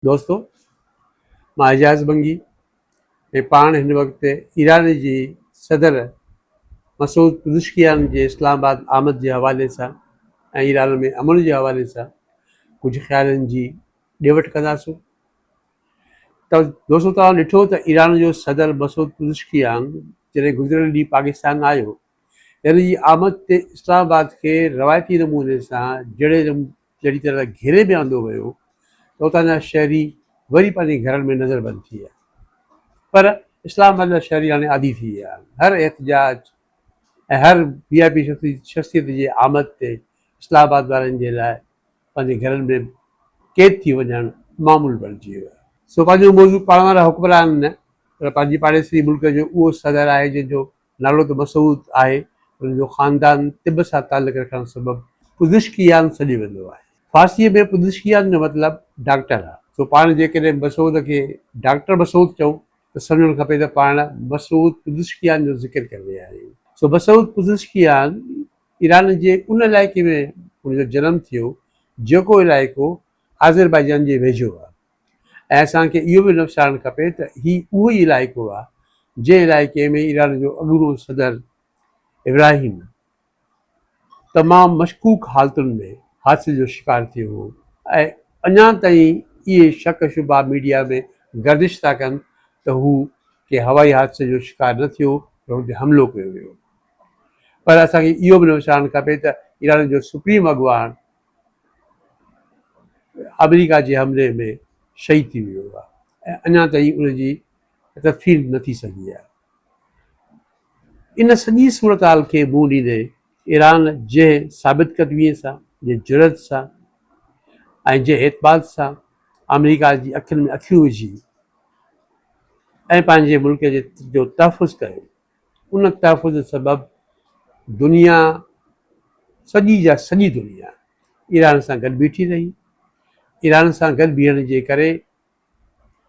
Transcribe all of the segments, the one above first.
दोस्तों, मां एजाज़ बंगी ऐं पाण हिन वक़्तु ईरान जी सदर मसूद पुज़ुशकियान जे इस्लामाबाद आमद जे हवाले सां ऐं ईरान में अमन जे हवाले सां कुझु ख़्यालनि जी ॾे वठि कंदासीं। त दोस्तों, तव्हां ॾिठो त ईरान जो सदर मसूद पुज़ुशकियान जॾहिं गुज़िरियल ॾींहुं पाकिस्तान आयो, हिन जी आमद ते इस्लामाबाद खे रवायती नमूने सां जहिड़ी तरह घेरे में आंदो वियो त उतां जा शहरी वरी पंहिंजे घरनि में नज़रबंदि थी विया। पर इस्लामाबाद जा शहरी हाणे आदी थी विया आहिनि। हर एहतजाज ऐं हर VIP शख़्सियत जे आमद ते इस्लामाबाद वारनि जे लाइ पंहिंजे घरनि में क़ैद थी वञणु मामूल बणिजी वियो आहे। सो पंहिंजो मौज़ू पाण वारा हुक्मरान न, पर पंहिंजी पाड़ेसरी मुल्क जो उहो सदर आहे जंहिंजो नालो त मसूद आहे। हुनजो ख़ानदान तिब सां तालुक़ रखण सबबु पुज़ुशकियान सॾियो वेंदो आहे। फारसीअ में पुज़ुशकियान जो मतिलबु डॉक्टर आहे। सो पाण जेकॾहिं मसूद खे डॉक्टर मसूद चऊं त सम्झणु खपे त पाण मसूद पुज़ुशकियान जो ज़िक्र करे रहिया आहियूं। सो मसूद पुज़ुशकियान ईरान जे उन इलाइक़े में हुनजो जनमु थियो जेको इलाइक़ो आज़रबाईजान जे वेझो आहे। ऐं असांखे इहो बि न विसारणु खपे त हीउ उहो ई इलाइक़ो आहे जंहिं इलाइक़े में ईरान जो अॻूणो सदर इब्राहिम तमामु मशकूक हालतुनि में हादसे जो शिकार थियो हो। ऐं अञा ताईं इहे शक शुबा मीडिया में गर्दिश था कनि त हू के हवाई हादसे जो शिकार न थियो, पर हुन ते हमिलो कयो वियो। पर असांखे इहो बि न विसारणु खपे त ईरान जो सुप्रीम अॻुवान अमेरिका जे हमले में शहीद थी वियो आहे ऐं अञा ताईं उनजी तफ़सील न थी सघी आहे। इन सॼी सूरत हाल खे मुंहुं ॾींदे ईरान जंहिं साबित क़दमीअ सां, जंहिं जुरत सां ऐं जंहिं एतमाद सां अमेरिका जी अखियुनि में अखियूं विझी ऐं पंहिंजे मुल्क जो तहफ़ुज़ कयो, उन तहफ़ुज़ सबबु दुनिया सॼी दुनिया ईरान सां गॾु बीठी रही। ईरान सां गॾु बीहण जे करे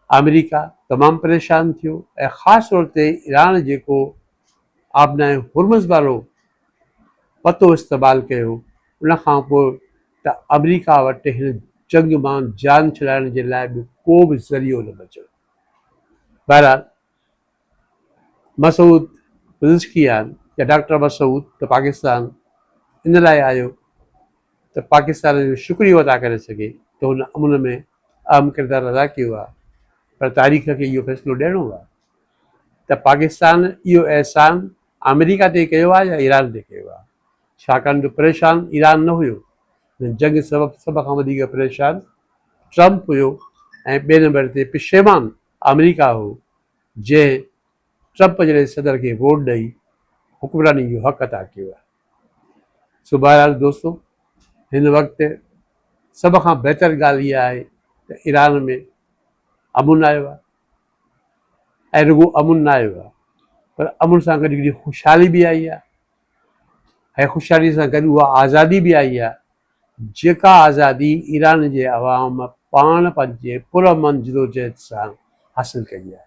अमेरिका तमामु परेशान थियो ऐं ख़ासि तौर ते ईरान जेको आबनाए हुर्मुज़ वारो पतो इस्तेमालु कयो, उनखां पोइ त अमेरिका वटि हिन जंग मां जान छुॾाइण जे लाइ बि को बि ज़रियो न बचियो। बहरहाल, मसूद पुज़ुशकियान या डॉक्टर मसूद त पाकिस्तान इन लाइ आयो त पाकिस्तान जो शुक्रियो अदा करे सघे त हुन अमन में अहम किरदारु अदा कयो आहे। पर तारीख़ खे इहो फ़ैसिलो ॾियणो आहे त पाकिस्तान इहो अहसान अमेरिका ते कयो आहे या ईरान ते कयो आहे। छाकाणि त परेशान ईरान न हुयो, जंग सबबु सभ खां वधीक परेशान ट्रम्प हुयो ऐं ॿिए नंबर ते पिशेमान अमेरिका हो जंहिं ट्रम्प जहिड़े सदर खे वोट ॾेई हुक्मरानी जो हक़ अदा कयो आहे। सो बहरहाल दोस्तों, हिन वक़्तु सभ खां बहितर ॻाल्हि इहा आहे त ईरान में अमुन आयो आहे ऐं रुॻो अमुन न आयो आहे, पर अमुन सां गॾु हिकिड़ी ख़ुशहाली बि आई आहे ऐं ख़ुशहाली सां गॾु उहा आज़ादी बि आई आहे जेका आज़ादी ईरान जे अवाम पाण पंहिंजे पुरअमन जदोजहद सां हासिलु कई आहे।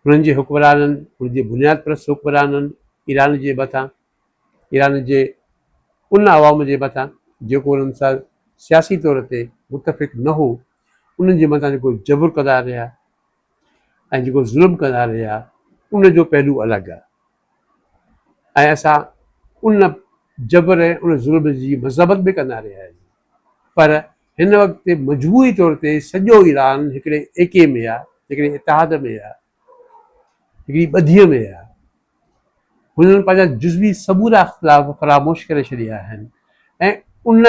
हुननि जे हुक्मराननि, हुनजे बुनियाद परस्त हुक्मराननि ईरान जे मथां, ईरान जे उन अवाम जे मथां जेको उन्हनि सां सियासी तौर ते मुतफ़िक़ न हो, उन्हनि जे मथां जेको जबुर कंदा रहिया ऐं जेको ज़ुल्म कंदा रहिया, उनजो पहलू अलॻि आहे ऐं असां उन जबर ऐं उन ज़ुल्म जी मज़म्मत बि कंदा रहिया आहियूं। पर हिन वक़्तु मजबूरी तौर ते सॼो ईरान हिकिड़े एके में आहे, हिकिड़े इतिहाद में आहे, हिकिड़ी ॿधीअ में आहे। हुननि पंहिंजा जुज़वी सबूरा इख़्तिलाफ़ फ़रामोश करे छॾिया आहिनि ऐं उन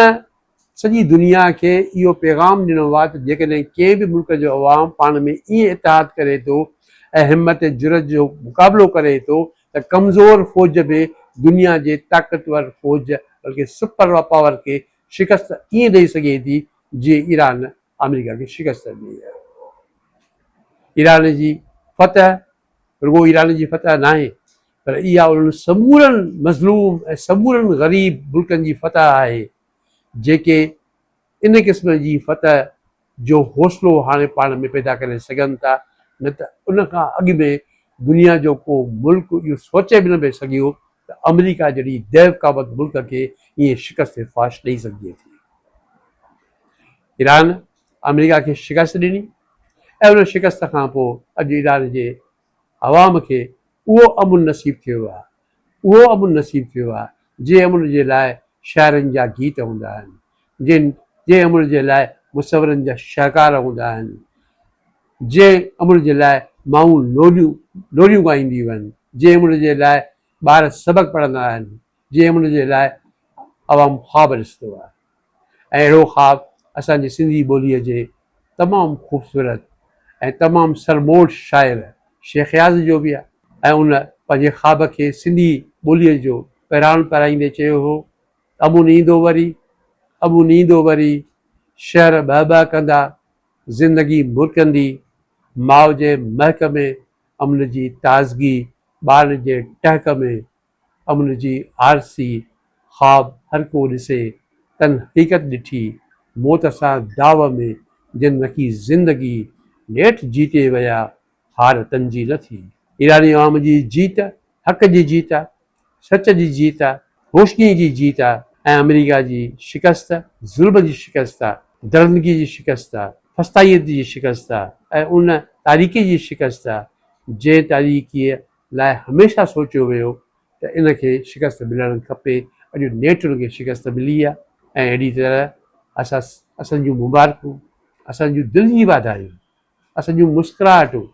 सॼी दुनिया खे इहो पैगाम ॾिनो आहे त जेकॾहिं कंहिं बि मुल्क जो अवाम पाण में ईअं इतिहाद करे थो ऐं हिमत जुरत जो मुक़ाबिलो करे थो त कमज़ोर फ़ौज बि दुनिया जे ताक़तवर फ़ौज बल्कि सुपर पावर खे शिकस्त ईअं ॾेई सघे थी जीअं ईरान अमेरिका खे शिकस्त ॾिनी आहे। ईरान जी फतह रुॻो ईरान जी फतह न आहे, पर इहा उन्हनि समूरनि मज़लूम ऐं समूरनि ग़रीब मुल्कनि जी फतह आहे जेके इन क़िस्म जी फतह जो हौसलो हाणे पाण में पैदा करे सघनि था। न त उन खां अॻु में दुनिया जो को मुल्क इहो सोचे बि न पिए सघियो त अमेरिका जहिड़ी दैव क़ाबत मुल्क खे ईअं शिकस्त फाश ॾेई सघिजे थी। ईरान अमेरिका खे शिकस्त ॾिनी ऐं उन शिकस्त खां पोइ अॼु ईरान जे अवाम खे उहो अमुन नसीबु थियो आहे, उहो अमुन नसीबु थियो आहे जंहिं अमुन जे लाइ शाइरनि जा गीत हूंदा आहिनि, जंहिं अमुन जे लाइ मुसवरनि जा शाहकार हूंदा आहिनि, जंहिं अमुन जे लाइ माऊं लोरियूं ॻाईंदियूं आहिनि, जंहिं अमुन जे लाइ ॿार सबक़ु पढ़ंदा आहिनि, जंहिं अमुन जे लाइ अवाम ख़्वाबु ॾिसंदो आहे। ऐं अहिड़ो ख़्वाबु असांजी सिंधी ॿोलीअ जे तमामु ख़ूबसूरत ऐं तमामु सरमोट शाइर शेख याज़ जो बि आहे। ऐं उन पंहिंजे ख़्वाब खे सिंधी ॿोलीअ जो पहिराण पाराईंदे चयो हो, अमुन ईंदो वरी, अमुन ईंदो वरी, शहर ॿ कंदा, ज़िंदगी मुरकंदी, माउ जे महक में अमुन जी ताज़गी, ॿार जे टहक में अमुन जी आरसी, ख़्वाब हर को ॾिसे तन हक़ीक़त ॾिठी, मौत सां दाव में जिन रखी ज़िंदगी, नेठि जीते विया हार तंजी न थी। ईरानी अवाम जी जीत हक़ जी जीत आहे, सच जी जीत आहे, रोशनी जी जीत आहे। ऐं अमेरिका जी शिकस्त ज़ुल्म जी शिकस्त आहे, दरंदगी जी शिकस्त आहे, फस्ताईअ जी शिकस्त आहे ऐं उन तारीख़ी जी शिकस्त आहे जंहिं तारीख़ीअ लाइ हमेशह सोचियो वियो त इनखे शिकस्त मिलणु खपे। अॼु नेठि उनखे शिकस्त मिली आहे ऐं अहिड़ी तरह असांजूं मुबारकूं, असांजूं दिलि जी वाधायूं, असांजूं मुस्कुराहटूं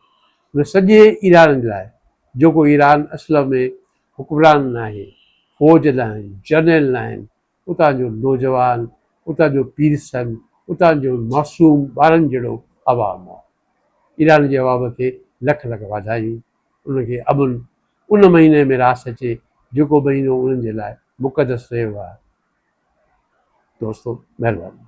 उन सॼे ईरान लाइ, जेको ईरान असल में हुक्मरान न आहे, फ़ौज न आहे, जनरल न आहिनि, उतां जो नौजवान, उतां जो पीर सन, उतां जो मासूम ॿारनि जहिड़ो अवाम आहे। ईरान जे अवाम खे लख लख वाधायूं। उनखे अमुन उन महीने में रास अचे जेको महीनो उन्हनि जे लाइ मुक़दस रहियो आहे। दोस्तो, महिरबानी।